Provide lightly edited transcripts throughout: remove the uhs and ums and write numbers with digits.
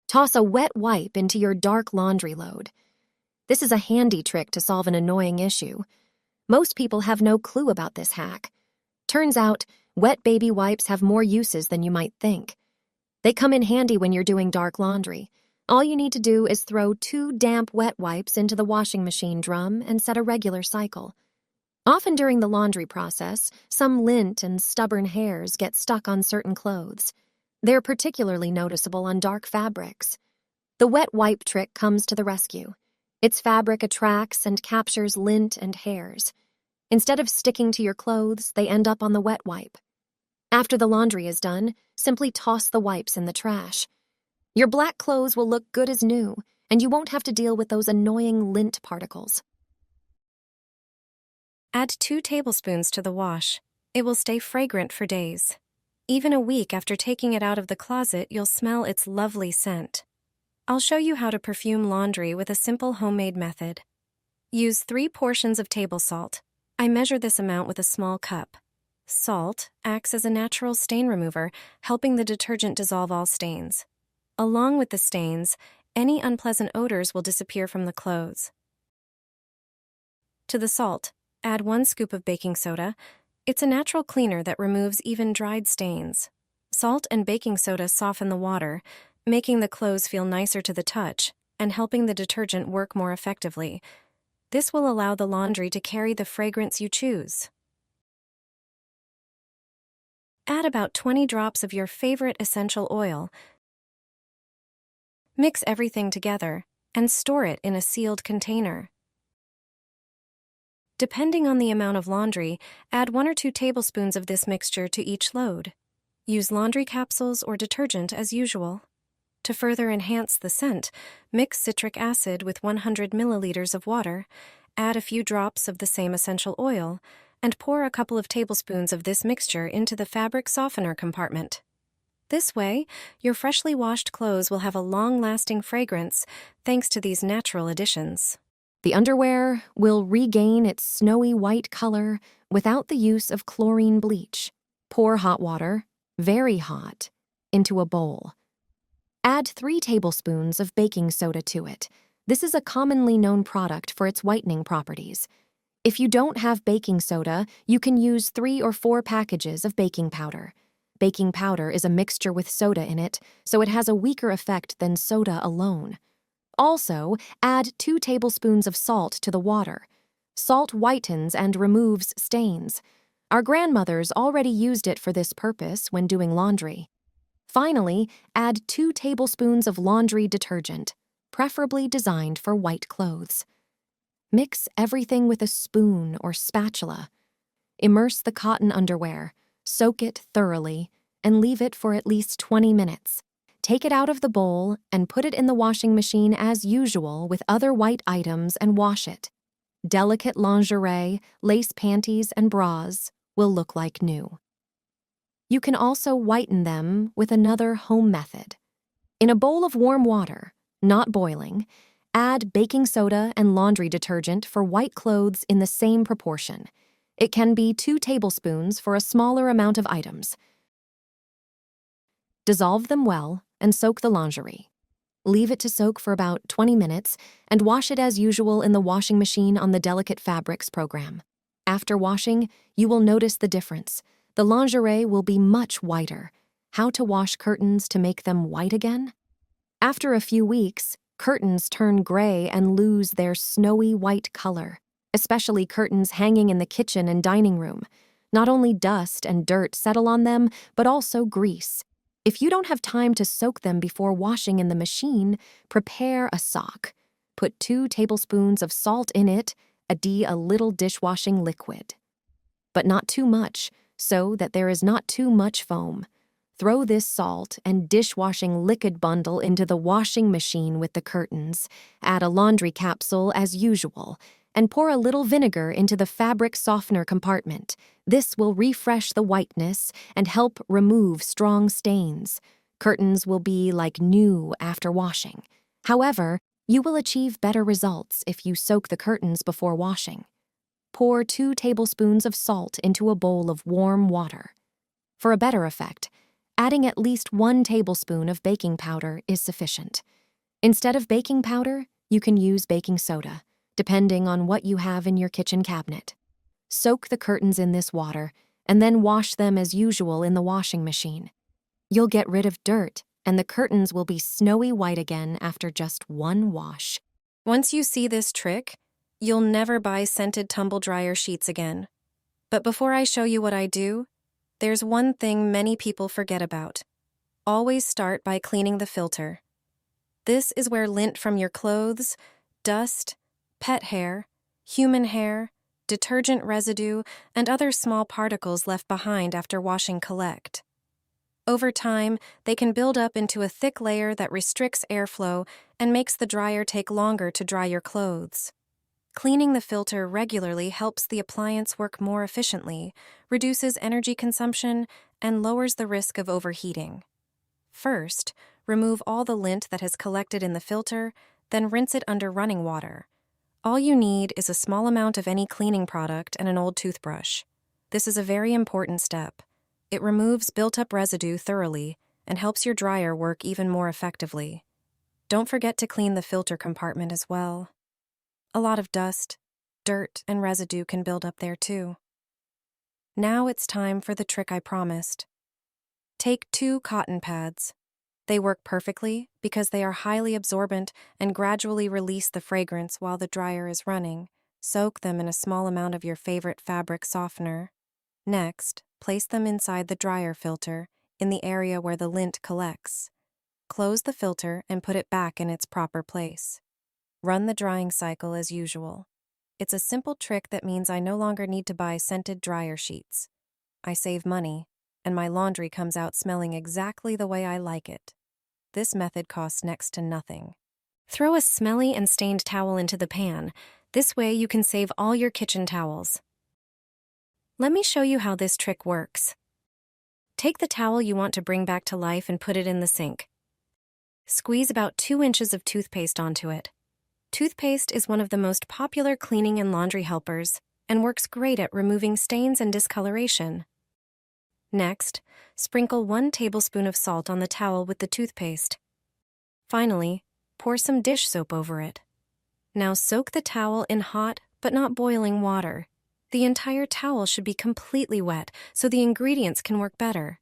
Toss a wet wipe into your dark laundry load. This is a handy trick to solve an annoying issue. Most people have no clue about this hack. Turns out, wet baby wipes have more uses than you might think. They come in handy when you're doing dark laundry. All you need to do is throw 2 damp wet wipes into the washing machine drum and set a regular cycle. Often during the laundry process, some lint and stubborn hairs get stuck on certain clothes. They're particularly noticeable on dark fabrics. The wet wipe trick comes to the rescue. Its fabric attracts and captures lint and hairs. Instead of sticking to your clothes, they end up on the wet wipe. After the laundry is done, simply toss the wipes in the trash. Your black clothes will look good as new, and you won't have to deal with those annoying lint particles. Add 2 tablespoons to the wash. It will stay fragrant for days. Even a week after taking it out of the closet, you'll smell its lovely scent. I'll show you how to perfume laundry with a simple homemade method. Use 3 portions of table salt. I measure this amount with a small cup. Salt acts as a natural stain remover, helping the detergent dissolve all stains. Along with the stains, any unpleasant odors will disappear from the clothes. To the salt, add 1 scoop of baking soda. It's a natural cleaner that removes even dried stains. Salt and baking soda soften the water, making the clothes feel nicer to the touch and helping the detergent work more effectively. This will allow the laundry to carry the fragrance you choose. Add about 20 drops of your favorite essential oil. Mix everything together and store it in a sealed container. Depending on the amount of laundry, add 1 or 2 tablespoons of this mixture to each load. Use laundry capsules or detergent as usual. To further enhance the scent, mix citric acid with 100 milliliters of water, add a few drops of the same essential oil, and pour a couple of tablespoons of this mixture into the fabric softener compartment. This way, your freshly washed clothes will have a long-lasting fragrance thanks to these natural additions. The underwear will regain its snowy white color without the use of chlorine bleach. Pour hot water, very hot, into a bowl. Add 3 tablespoons of baking soda to it. This is a commonly known product for its whitening properties. If you don't have baking soda, you can use 3 or 4 packages of baking powder. Baking powder is a mixture with soda in it, so it has a weaker effect than soda alone. Also, add 2 tablespoons of salt to the water. Salt whitens and removes stains. Our grandmothers already used it for this purpose when doing laundry. Finally, add 2 tablespoons of laundry detergent, preferably designed for white clothes. Mix everything with a spoon or spatula. Immerse the cotton underwear, soak it thoroughly, and leave it for at least 20 minutes. Take it out of the bowl and put it in the washing machine as usual with other white items and wash it. Delicate lingerie, lace panties, and bras will look like new. You can also whiten them with another home method. In a bowl of warm water, not boiling, add baking soda and laundry detergent for white clothes in the same proportion. It can be 2 tablespoons for a smaller amount of items. Dissolve them well and soak the lingerie. Leave it to soak for about 20 minutes and wash it as usual in the washing machine on the Delicate Fabrics program. After washing, you will notice the difference. The lingerie will be much whiter. How to wash curtains to make them white again? After a few weeks, curtains turn gray and lose their snowy white color, especially curtains hanging in the kitchen and dining room. Not only dust and dirt settle on them, but also grease. If you don't have time to soak them before washing in the machine, prepare a sock. Put 2 tablespoons of salt in it, add a little dishwashing liquid. But not too much, so that there is not too much foam. Throw this salt and dishwashing liquid bundle into the washing machine with the curtains. Add a laundry capsule as usual, and pour a little vinegar into the fabric softener compartment. This will refresh the whiteness and help remove strong stains. Curtains will be like new after washing. However, you will achieve better results if you soak the curtains before washing. Pour 2 tablespoons of salt into a bowl of warm water. For a better effect, Adding at least 1 tablespoon of baking powder is sufficient. Instead of baking powder, you can use baking soda, depending on what you have in your kitchen cabinet. Soak the curtains in this water, and then wash them as usual in the washing machine. You'll get rid of dirt, and the curtains will be snowy white again after just 1 wash. Once you see this trick, you'll never buy scented tumble dryer sheets again. But before I show you what I do, there's one thing many people forget about. Always start by cleaning the filter. This is where lint from your clothes, dust, pet hair, human hair, detergent residue, and other small particles left behind after washing collect. Over time, they can build up into a thick layer that restricts airflow and makes the dryer take longer to dry your clothes. Cleaning the filter regularly helps the appliance work more efficiently, reduces energy consumption, and lowers the risk of overheating. First, remove all the lint that has collected in the filter, then rinse it under running water. All you need is a small amount of any cleaning product and an old toothbrush. This is a very important step. It removes built-up residue thoroughly and helps your dryer work even more effectively. Don't forget to clean the filter compartment as well. A lot of dust, dirt, and residue can build up there too. Now it's time for the trick I promised. Take 2 cotton pads. They work perfectly because they are highly absorbent and gradually release the fragrance while the dryer is running. Soak them in a small amount of your favorite fabric softener. Next, place them inside the dryer filter in the area where the lint collects. Close the filter and put it back in its proper place. Run the drying cycle as usual. It's a simple trick that means I no longer need to buy scented dryer sheets. I save money, and my laundry comes out smelling exactly the way I like it. This method costs next to nothing. Throw a smelly and stained towel into the pan. This way you can save all your kitchen towels. Let me show you how this trick works. Take the towel you want to bring back to life and put it in the sink. Squeeze about 2 inches of toothpaste onto it. Toothpaste is one of the most popular cleaning and laundry helpers and works great at removing stains and discoloration. Next, sprinkle 1 tablespoon of salt on the towel with the toothpaste. Finally, pour some dish soap over it. Now soak the towel in hot but not boiling water. The entire towel should be completely wet so the ingredients can work better.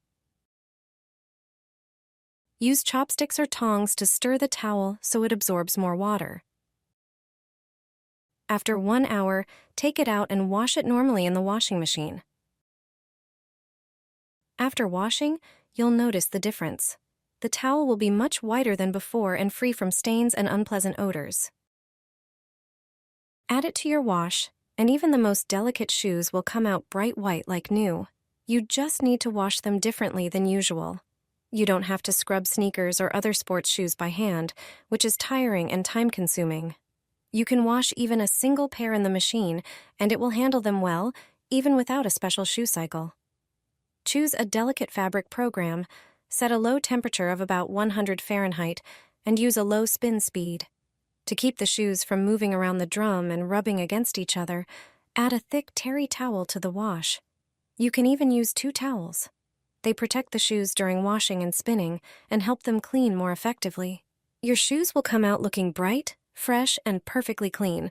Use chopsticks or tongs to stir the towel so it absorbs more water. After 1 hour, take it out and wash it normally in the washing machine. After washing, you'll notice the difference. The towel will be much whiter than before and free from stains and unpleasant odors. Add it to your wash, and even the most delicate shoes will come out bright white like new. You just need to wash them differently than usual. You don't have to scrub sneakers or other sports shoes by hand, which is tiring and time-consuming. You can wash even a single pair in the machine, and it will handle them well, even without a special shoe cycle. Choose a delicate fabric program, set a low temperature of about 100 Fahrenheit, and use a low spin speed. To keep the shoes from moving around the drum and rubbing against each other, add a thick terry towel to the wash. You can even use 2 towels. They protect the shoes during washing and spinning and help them clean more effectively. Your shoes will come out looking bright, fresh, and perfectly clean,